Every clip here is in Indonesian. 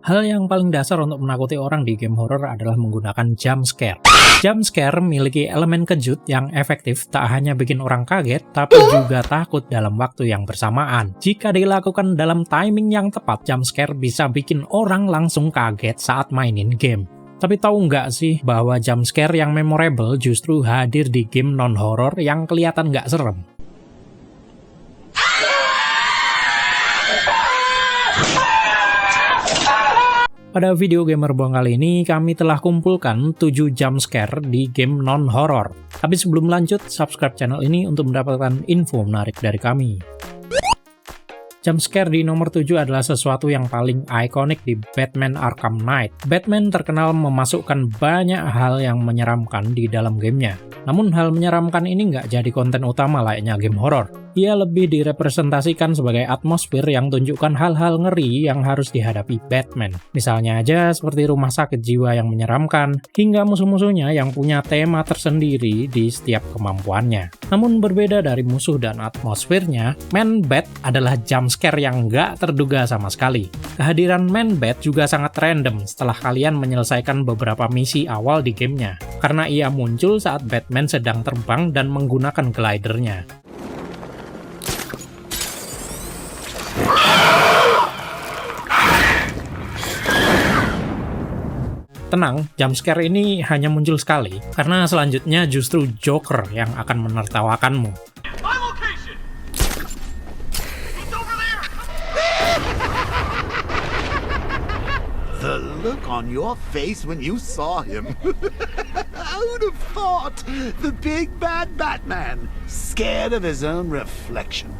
Hal yang paling dasar untuk menakuti orang di game horror adalah menggunakan jump scare. Jump scare memiliki elemen kejut yang efektif tak hanya bikin orang kaget, tapi juga takut dalam waktu yang bersamaan. Jika dilakukan dalam timing yang tepat, jump scare bisa bikin orang langsung kaget saat mainin game. Tapi tahu nggak sih bahwa jump scare yang memorable justru hadir di game non-horror yang kelihatan nggak serem? Pada video Gamer Buang kali ini, kami telah kumpulkan 7 jump scare di game non-horror. Tapi sebelum lanjut, subscribe channel ini untuk mendapatkan info menarik dari kami. Jump scare di nomor 7 adalah sesuatu yang paling ikonik di Batman Arkham Knight. Batman terkenal memasukkan banyak hal yang menyeramkan di dalam gamenya. Namun hal menyeramkan ini nggak jadi konten utama layaknya game horror. Ia lebih direpresentasikan sebagai atmosfer yang tunjukkan hal-hal ngeri yang harus dihadapi Batman. Misalnya aja seperti rumah sakit jiwa yang menyeramkan, hingga musuh-musuhnya yang punya tema tersendiri di setiap kemampuannya. Namun berbeda dari musuh dan atmosfernya, Man-Bat adalah jump scare yang nggak terduga sama sekali. Kehadiran Man-Bat juga sangat random setelah kalian menyelesaikan beberapa misi awal di gamenya, karena ia muncul saat Batman sedang terbang dan menggunakan glidernya. Tenang, jump scare ini hanya muncul sekali, karena selanjutnya justru Joker yang akan menertawakanmu. The look on your face when you saw him. Who'd have thought? The big bad Batman, scared of his own reflection.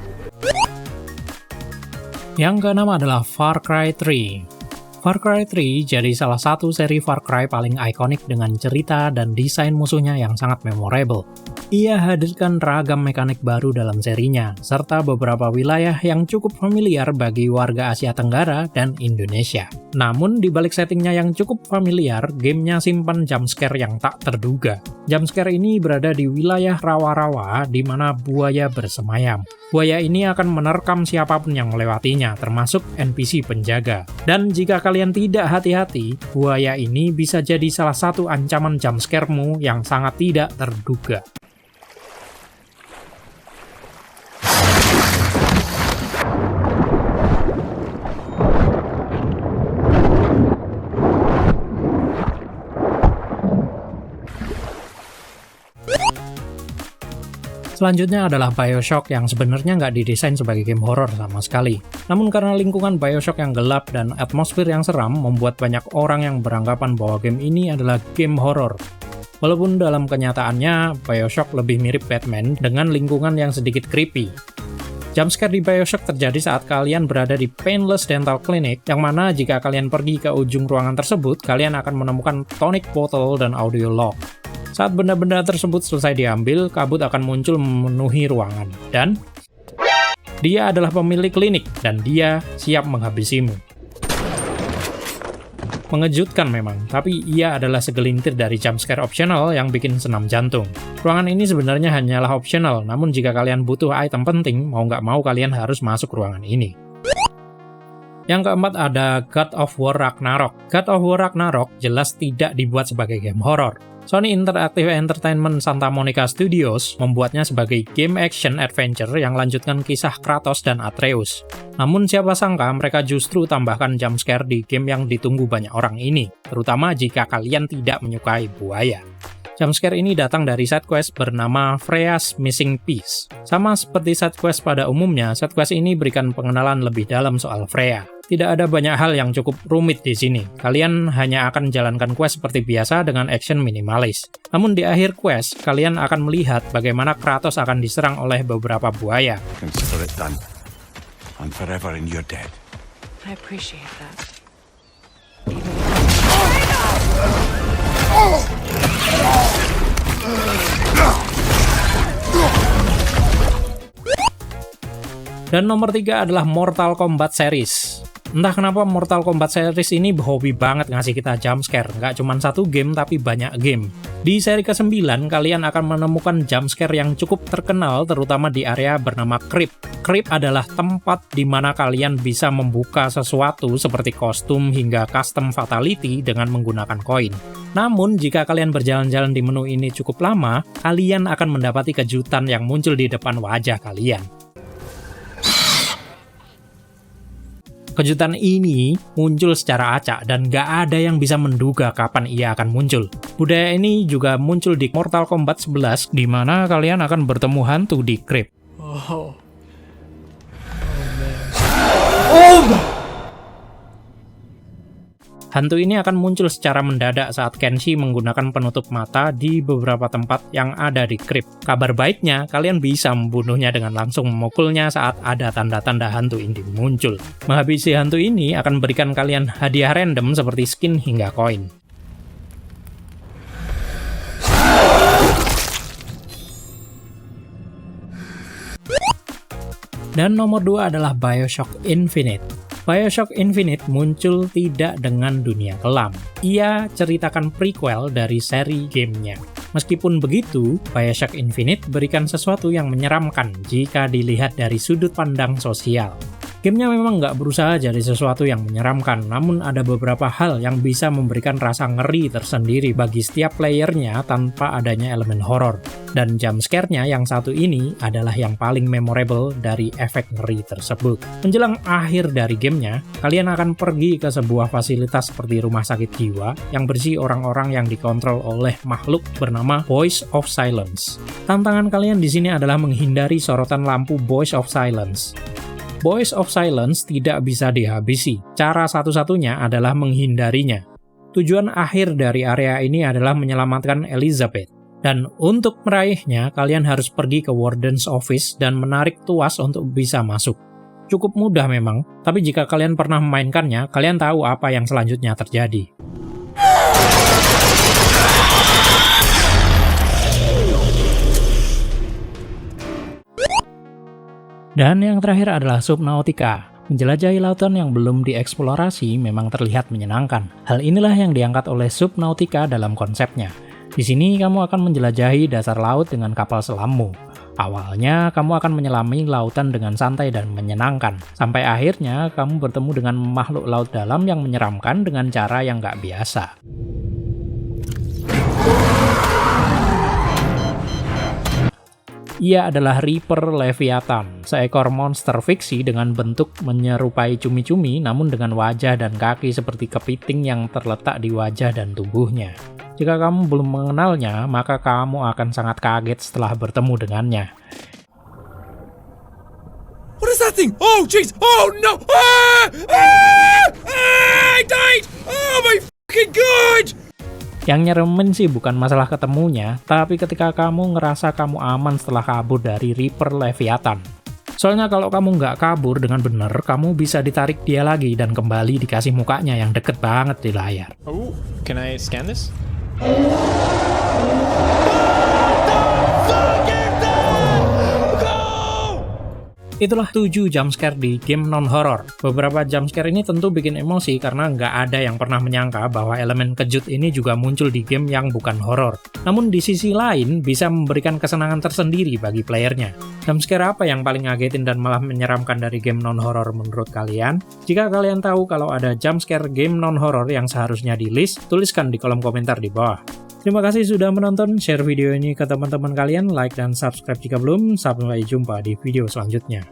Yang keenam adalah Far Cry 3. Far Cry 3 jadi salah satu seri Far Cry paling ikonik dengan cerita dan desain musuhnya yang sangat memorable. Ia hadirkan ragam mekanik baru dalam serinya, serta beberapa wilayah yang cukup familiar bagi warga Asia Tenggara dan Indonesia. Namun, di balik settingnya yang cukup familiar, gamenya simpan jump scare yang tak terduga. Jump scare ini berada di wilayah rawa-rawa di mana buaya bersemayam. Buaya ini akan menerkam siapapun yang melewatinya, termasuk NPC penjaga. Dan jika kalian tidak hati-hati, buaya ini bisa jadi salah satu ancaman jump scare-mu yang sangat tidak terduga. Selanjutnya adalah BioShock yang sebenarnya nggak didesain sebagai game horror sama sekali. Namun karena lingkungan BioShock yang gelap dan atmosfer yang seram membuat banyak orang yang beranggapan bahwa game ini adalah game horror. Walaupun dalam kenyataannya, BioShock lebih mirip Batman dengan lingkungan yang sedikit creepy. Jumpscare di BioShock terjadi saat kalian berada di Painless Dental Clinic, yang mana jika kalian pergi ke ujung ruangan tersebut, kalian akan menemukan tonic bottle dan audio log. Saat benda-benda tersebut selesai diambil, kabut akan muncul memenuhi ruangan. Dan dia adalah pemilik klinik, dan dia siap menghabisimu. Mengejutkan memang, tapi ia adalah segelintir dari jumpscare optional yang bikin senam jantung. Ruangan ini sebenarnya hanyalah optional, namun jika kalian butuh item penting, mau nggak mau kalian harus masuk ruangan ini. Yang keempat ada God of War Ragnarok. God of War Ragnarok jelas tidak dibuat sebagai game horror. Sony Interactive Entertainment Santa Monica Studios membuatnya sebagai game action adventure yang lanjutkan kisah Kratos dan Atreus. Namun siapa sangka mereka justru tambahkan jumpscare di game yang ditunggu banyak orang ini, terutama jika kalian tidak menyukai buaya. Jumpscare ini datang dari side quest bernama Freya's Missing Piece. Sama seperti side quest pada umumnya, side quest ini berikan pengenalan lebih dalam soal Freya. Tidak ada banyak hal yang cukup rumit di sini. Kalian hanya akan menjalankan quest seperti biasa dengan action minimalis. Namun di akhir quest, kalian akan melihat bagaimana Kratos akan diserang oleh beberapa buaya. Consider it done. I'm forever in your debt. I appreciate that. Dan nomor 3 adalah Mortal Kombat series. Entah kenapa Mortal Kombat series ini hobi banget ngasih kita jump scare, nggak cuma satu game tapi banyak game. Di seri ke-9, kalian akan menemukan jump scare yang cukup terkenal terutama di area bernama Crypt. Crypt adalah tempat di mana kalian bisa membuka sesuatu seperti kostum hingga custom fatality dengan menggunakan koin. Namun, jika kalian berjalan-jalan di menu ini cukup lama, kalian akan mendapati kejutan yang muncul di depan wajah kalian. Kejutan ini muncul secara acak dan gak ada yang bisa menduga kapan ia akan muncul. Budaya ini juga muncul di Mortal Kombat 11, di mana kalian akan bertemu hantu di Crypt. Hantu ini akan muncul secara mendadak saat Kenshi menggunakan penutup mata di beberapa tempat yang ada di Crypt. Kabar baiknya, kalian bisa membunuhnya dengan langsung memukulnya saat ada tanda-tanda hantu ini muncul. Menghabisi hantu ini akan berikan kalian hadiah random seperti skin hingga koin. Dan nomor 2 adalah BioShock Infinite. BioShock Infinite muncul tidak dengan dunia kelam. Ia ceritakan prequel dari seri gamenya. Meskipun begitu, BioShock Infinite berikan sesuatu yang menyeramkan jika dilihat dari sudut pandang sosial. Gamenya memang nggak berusaha jadi sesuatu yang menyeramkan, namun ada beberapa hal yang bisa memberikan rasa ngeri tersendiri bagi setiap playernya tanpa adanya elemen horor. Dan jump scare-nya yang satu ini adalah yang paling memorable dari efek ngeri tersebut. Menjelang akhir dari gamenya, kalian akan pergi ke sebuah fasilitas seperti rumah sakit jiwa yang berisi orang-orang yang dikontrol oleh makhluk bernama Voice of Silence. Tantangan kalian di sini adalah menghindari sorotan lampu Voice of Silence. Voice of Silence tidak bisa dihabisi. Cara satu-satunya adalah menghindarinya. Tujuan akhir dari area ini adalah menyelamatkan Elizabeth. Dan untuk meraihnya, kalian harus pergi ke Warden's Office dan menarik tuas untuk bisa masuk. Cukup mudah memang, tapi jika kalian pernah memainkannya, kalian tahu apa yang selanjutnya terjadi. Dan yang terakhir adalah Subnautica. Menjelajahi lautan yang belum dieksplorasi memang terlihat menyenangkan. Hal inilah yang diangkat oleh Subnautica dalam konsepnya. Di sini kamu akan menjelajahi dasar laut dengan kapal selammu. Awalnya, kamu akan menyelami lautan dengan santai dan menyenangkan. Sampai akhirnya, kamu bertemu dengan makhluk laut dalam yang menyeramkan dengan cara yang gak biasa. Ia adalah Reaper Leviathan, seekor monster fiksi dengan bentuk menyerupai cumi-cumi namun dengan wajah dan kaki seperti kepiting yang terletak di wajah dan tubuhnya. Jika kamu belum mengenalnya, maka kamu akan sangat kaget setelah bertemu dengannya. What is that thing? Oh jeez! Oh no! I died! Oh my fucking god! Yang nyeremen sih bukan masalah ketemunya, tapi ketika kamu ngerasa kamu aman setelah kabur dari Reaper Leviathan. Soalnya kalau kamu nggak kabur dengan bener, kamu bisa ditarik dia lagi dan kembali dikasih mukanya yang deket banget di layar. Oh, can I scan this? Itulah 7 jumpscare di game non-horror. Beberapa jumpscare ini tentu bikin emosi karena nggak ada yang pernah menyangka bahwa elemen kejut ini juga muncul di game yang bukan horror. Namun di sisi lain, bisa memberikan kesenangan tersendiri bagi playernya. Jumpscare apa yang paling ngagetin dan malah menyeramkan dari game non-horror menurut kalian? Jika kalian tahu kalau ada jumpscare game non-horror yang seharusnya di-list, tuliskan di kolom komentar di bawah. Terima kasih sudah menonton, share video ini ke teman-teman kalian, like dan subscribe jika belum. Sampai jumpa di video selanjutnya.